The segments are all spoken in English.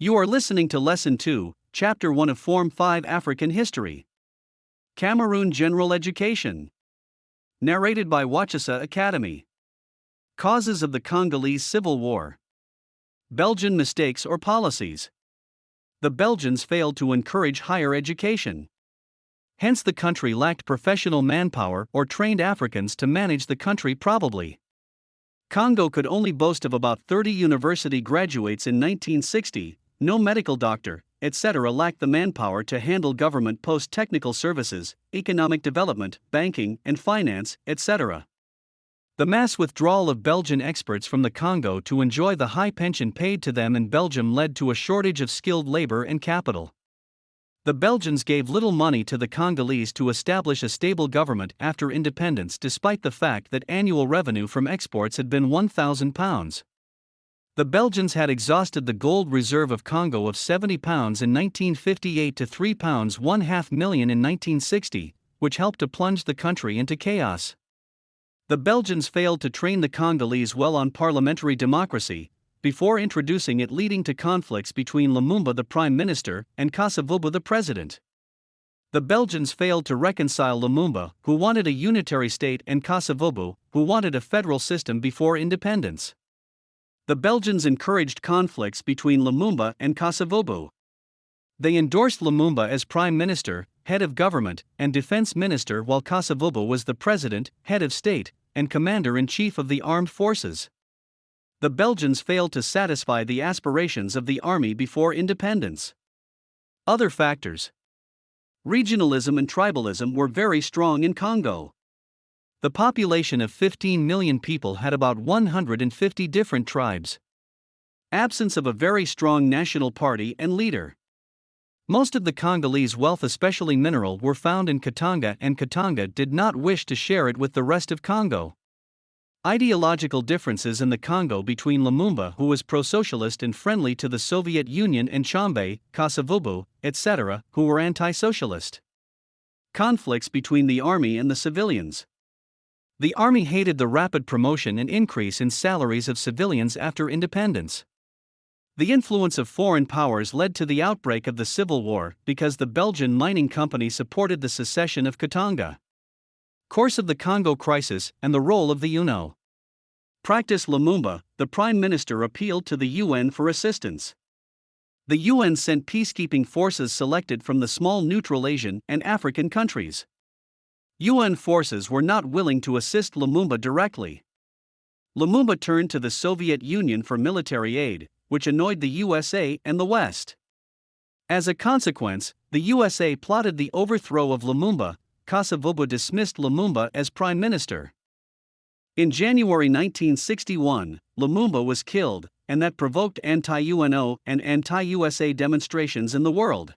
You are listening to Lesson 2, Chapter 1 of Form 5 African History. Cameroon General Education. Narrated by Wacheseh Academy. Causes of the Congolese Civil War. Belgian mistakes or policies. The Belgians failed to encourage higher education. Hence, the country lacked professional manpower or trained Africans to manage the country probably. Congo could only boast of about 30 university graduates in 1960, no medical doctor, etc. lacked the manpower to handle government post-technical services, economic development, banking and finance, etc. The mass withdrawal of Belgian experts from the Congo to enjoy the high pension paid to them in Belgium led to a shortage of skilled labor and capital. The Belgians gave little money to the Congolese to establish a stable government after independence, despite the fact that annual revenue from exports had been £1,000. The Belgians had exhausted the gold reserve of Congo of £70 in 1958 to £3 1/2 million in 1960, which helped to plunge the country into chaos. The Belgians failed to train the Congolese well on parliamentary democracy, before introducing it, leading to conflicts between Lumumba the Prime Minister and Kasavubu the President. The Belgians failed to reconcile Lumumba, who wanted a unitary state, and Kasavubu, who wanted a federal system before independence. The Belgians encouraged conflicts between Lumumba and Kasavubu. They endorsed Lumumba as Prime Minister, head of government, and defense minister, while Kasavubu was the president, head of state, and commander-in-chief of the armed forces. The Belgians failed to satisfy the aspirations of the army before independence. Other factors. Regionalism and tribalism were very strong in Congo. The population of 15 million people had about 150 different tribes. Absence of a very strong national party and leader. Most of the Congolese wealth, especially mineral, were found in Katanga, and Katanga did not wish to share it with the rest of Congo. Ideological differences in the Congo between Lumumba, who was pro-socialist and friendly to the Soviet Union, and Tshombe, Kasavubu, etc., who were anti-socialist. Conflicts between the army and the civilians. The army hated the rapid promotion and increase in salaries of civilians after independence. The influence of foreign powers led to the outbreak of the Civil War because the Belgian mining company supported the secession of Katanga. Course of the Congo crisis and the role of the UNO. Practice. Lumumba, the Prime Minister, appealed to the UN for assistance. The UN sent peacekeeping forces selected from the small neutral Asian and African countries. UN forces were not willing to assist Lumumba directly. Lumumba turned to the Soviet Union for military aid, which annoyed the USA and the West. As a consequence, the USA plotted the overthrow of Lumumba. Kasavubu dismissed Lumumba as Prime Minister. In January 1961, Lumumba was killed, and that provoked anti-UNO and anti-USA demonstrations in the world.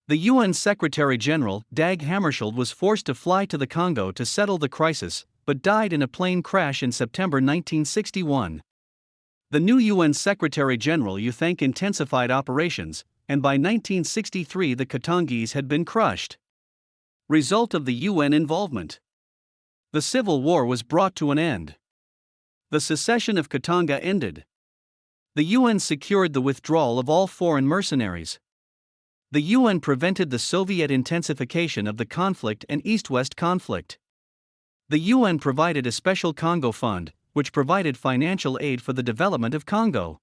The UN Secretary-General, Dag Hammarskjöld, was forced to fly to the Congo to settle the crisis, but died in a plane crash in September 1961. The new UN Secretary-General Youthink intensified operations, and by 1963 the Katangese had been crushed. Result of the UN involvement. The Civil War was brought to an end. The secession of Katanga ended. The UN secured the withdrawal of all foreign mercenaries. The UN prevented the Soviet intensification of the conflict and East-West conflict. The UN provided a special Congo fund, which provided financial aid for the development of Congo.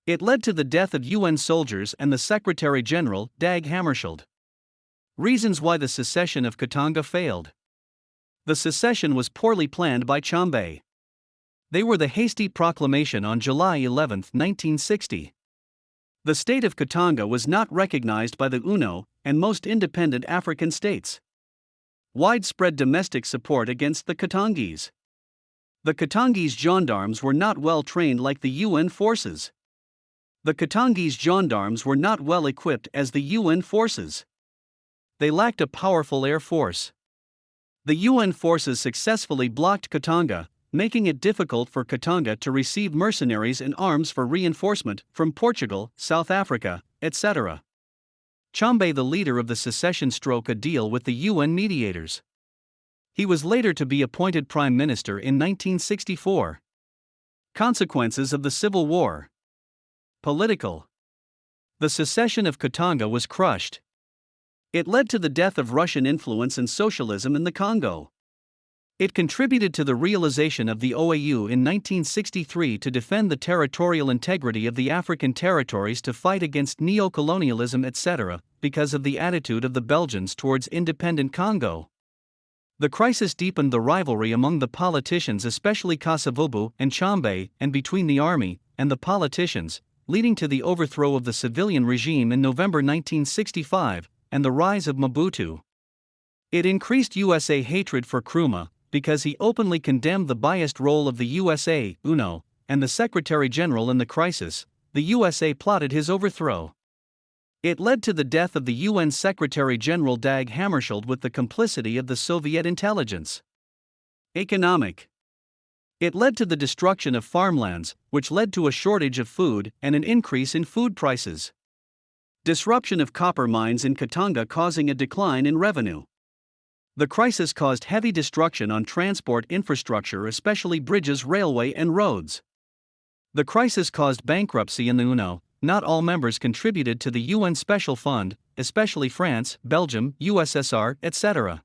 It led to the death of UN soldiers and the Secretary-General, Dag Hammarskjöld. Reasons why the secession of Katanga failed. The secession was poorly planned by Tshombe. They were the hasty proclamation on July 11, 1960. The state of Katanga was not recognized by the UNO and most independent African states. Widespread domestic support against the Katangese. The Katangese gendarmes were not well trained like the UN forces. The Katangese gendarmes were not well equipped as the UN forces. They lacked a powerful air force. The UN forces successfully blocked Katanga, making it difficult for Katanga to receive mercenaries and arms for reinforcement from Portugal, South Africa, etc. Tshombe, the leader of the secession, struck a deal with the UN mediators. He was later to be appointed Prime Minister in 1964. Consequences of the Civil War. Political. The secession of Katanga was crushed. It led to the death of Russian influence and socialism in the Congo. It contributed to the realization of the OAU in 1963 to defend the territorial integrity of the African territories, to fight against neo-colonialism, etc., because of the attitude of the Belgians towards independent Congo. The crisis deepened the rivalry among the politicians, especially Kasavubu and Chambe, and between the army and the politicians, leading to the overthrow of the civilian regime in November 1965, and the rise of Mobutu. It increased USA hatred for Nkrumah, because he openly condemned the biased role of the USA, UNO, and the Secretary General in the crisis. The USA plotted his overthrow. It led to the death of the UN Secretary General Dag Hammarskjöld with the complicity of the Soviet intelligence. Economic. It led to the destruction of farmlands, which led to a shortage of food and an increase in food prices. Disruption of copper mines in Katanga, causing a decline in revenue. The crisis caused heavy destruction on transport infrastructure, especially bridges, railway, and roads. The crisis caused bankruptcy in the UNO. Not all members contributed to the UN Special Fund, especially France, Belgium, USSR, etc.